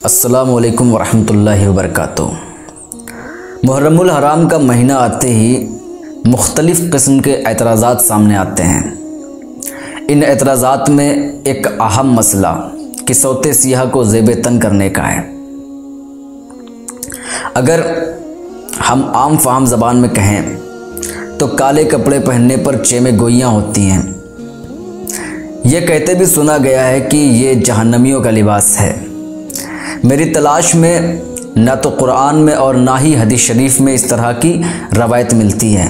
अस्सलामु अलैकुम वरहमतुल्लाहि वबरकातुहू। मुहर्रमुल हराम का महीना आते ही मुख्तलिफ़ किस्म के एतराज़ात सामने आते हैं। इन एतराज़ात में एक अहम मसला किसौते सियाह को ज़ेब तन करने का है। अगर हम आम फाहम ज़बान में कहें तो काले कपड़े पहनने पर चेमे गोइयाँ होती हैं। यह कहते भी सुना गया है कि ये जहन्नमियों का लिबास है। मेरी तलाश में न तो कुरान में और ना ही हदीस शरीफ में इस तरह की रवायत मिलती है।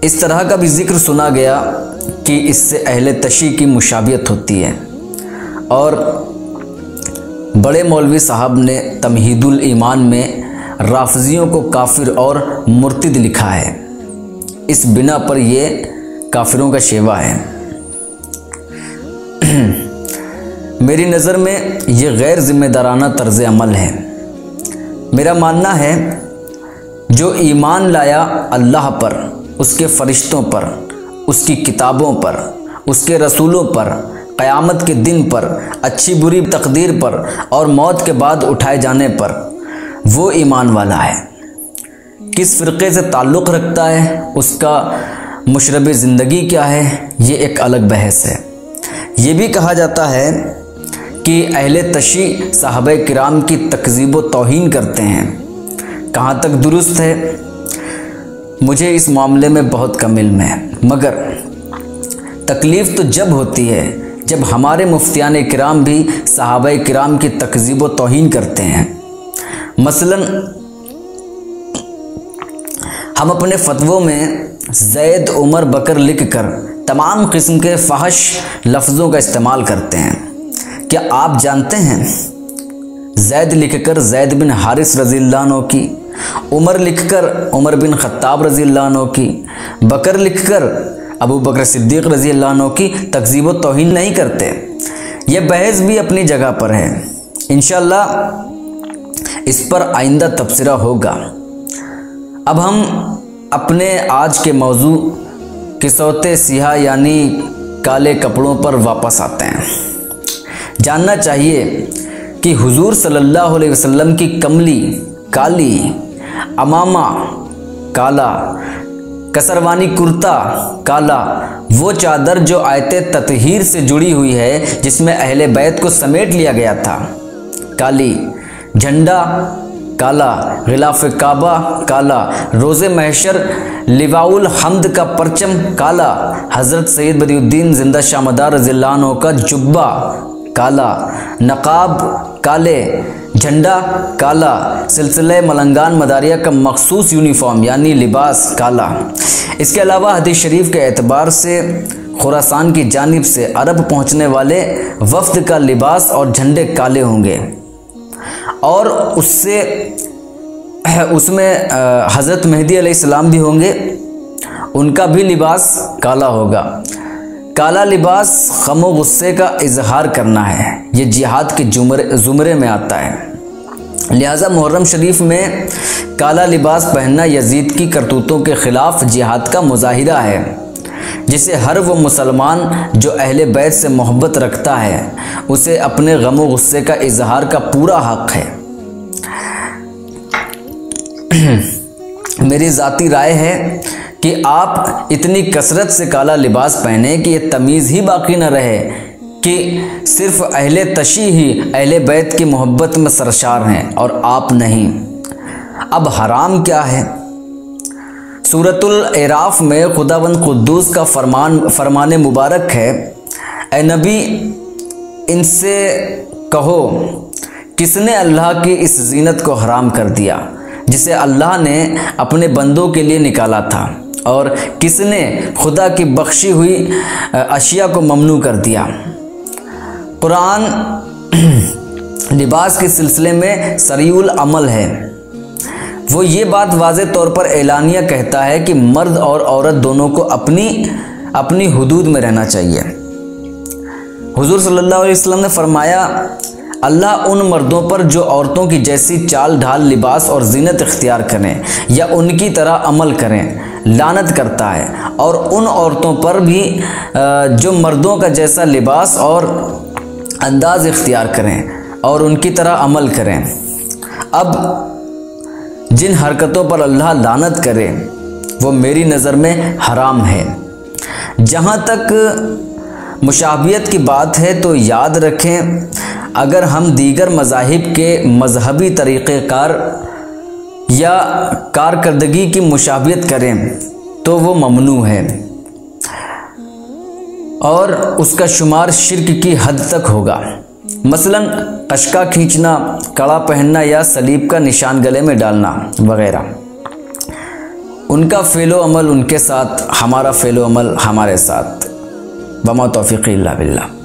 इस तरह का भी जिक्र सुना गया कि इससे अहले तशी की मुशाबियत होती है और बड़े मौलवी साहब ने तमहीदुल ईमान में राफजियों को काफिर और मुर्तिद लिखा है। इस बिना पर यह काफिरों का शेवा है। मेरी नज़र में ये गैर ज़िम्मेदाराना तर्ज़ अमल है। मेरा मानना है जो ईमान लाया अल्लाह पर, उसके फ़रिश्तों पर, उसकी किताबों पर, उसके रसूलों पर, क़यामत के दिन पर, अच्छी बुरी तकदीर पर और मौत के बाद उठाए जाने पर, वो ईमान वाला है। किस फ़िरक़े से ताल्लुक़ रखता है, उसका मुशरब ज़िंदगी क्या है, ये एक अलग बहस है। ये भी कहा जाता है कि अहले तशी साहबे किराम की तकज़ीब व तौहीन करते हैं। कहाँ तक दुरुस्त है मुझे इस मामले में बहुत कम इल्म है, मगर तकलीफ़ तो जब होती है जब हमारे मुफ्तियान किराम भी साहबे किराम की तकज़ीब व तौहीन करते हैं। मसलन हम अपने फतवों में ज़ैद, उमर, बकर लिख कर तमाम किस्म के फ़हश लफ्ज़ों का इस्तेमाल करते हैं। क्या आप जानते हैं ज़ैद लिखकर ज़ैद बिन हारिस रज़ियल्लाहु अन्हु की, उमर लिखकर उमर बिन ख़त्ताब रज़ियल्लाहु अन्हु की, बकर लिखकर अबू बकर सिद्दीक़ रज़ियल्लाहु अन्हु की तकज़ीब व तौहीन नहीं करते। यह बहस भी अपनी जगह पर है। इंशाअल्लाह इस पर आइंदा तबसरा होगा। अब हम अपने आज के मौजू किसौते सियाह यानी काले कपड़ों पर वापस आते हैं। जानना चाहिए कि हुजूर सल्लल्लाहु अलैहि वसल्लम की कमली काली, अमामा काला, कसरवानी कुर्ता काला, वो चादर जो आयते ततहीर से जुड़ी हुई है, जिसमें अहले बैत को समेट लिया गया था, काली, झंडा काला, गिलाफ काबा काला, रोज़े महशर लिवाउल हम्द का परचम काला, हज़रत सैयद बदियुद्दीन जिंदा शामदार रज़ियल्लाहु अन्हु का जुब्बा काला, नकाब काले, झंडा काला, सिलसिले मलंगान मदारिया का मखसूस यूनिफॉर्म यानी लिबास काला। इसके अलावा हदीस शरीफ के एतबार से खुरासान की जानिब से अरब पहुँचने वाले वफ्द का लिबास और झंडे काले होंगे और उसमें हज़रत मेहदी अलैहिस्सलाम भी होंगे, उनका भी लिबास काला होगा। काला लिबास ग़म व गुस्से का इजहार करना है। ये जिहाद के ज़ुमरे में आता है। लिहाजा मुहर्रम शरीफ में काला लिबास पहनना यजीद की करतूतों के ख़िलाफ़ जिहाद का मुजाहिरा है, जिसे हर वो मुसलमान जो अहले बैत से मोहब्बत रखता है उसे अपने ग़म व गुस्से का इजहार का पूरा हक़ है। मेरी ज़ाती राय है कि आप इतनी कसरत से काला लिबास पहने कि ये तमीज़ ही बाकी न रहे कि सिर्फ़ अहले तशी ही अहले बैत की मोहब्बत में सरशार हैं और आप नहीं। अब हराम क्या है? सूरतुल एराफ में खुदावंद कुद्दूस का फरमान मुबारक है, ए नबी इनसे कहो किसने अल्लाह की इस जीनत को हराम कर दिया जिसे अल्लाह ने अपने बंदों के लिए निकाला था, और किसने खुदा की बख्शी हुई अशिया को ममनू कर दिया। कुरान लिबास के सिलसिले में सरीउल अमल है। वो ये बात वाज़े तौर पर एलानिया कहता है कि मर्द और औरत दोनों को अपनी हुदूद में रहना चाहिए। हुजूर सल्लल्लाहु अलैहि वसल्लम ने फरमाया, अल्लाह उन मर्दों पर जो औरतों की जैसी चाल ढाल, लिबास और जीनत इख्तियार करें या उनकी तरह अमल करें लानत करता है, और उन औरतों पर भी जो मर्दों का जैसा लिबास और अंदाज़ इख्तियार करें और उनकी तरह अमल करें। अब जिन हरकतों पर अल्लाह लानत करे वो मेरी नज़र में हराम है। जहाँ तक मुशाबियत की बात है तो याद रखें, अगर हम दीगर मज़ाहिब के मजहबी तरीक़ेकार या कारकर्दगी की मुशाबियत करें तो वो ममनू है और उसका शुमार शिर्क की हद तक होगा। मसलन कशका खींचना, कड़ा पहनना या सलीब का निशान गले में डालना वगैरह। उनका फ़ेलो अमल उनके साथ, हमारा फ़ेलो अमल हमारे साथ। वमा तौफ़ीक़ी इल्ला बिल्लाह।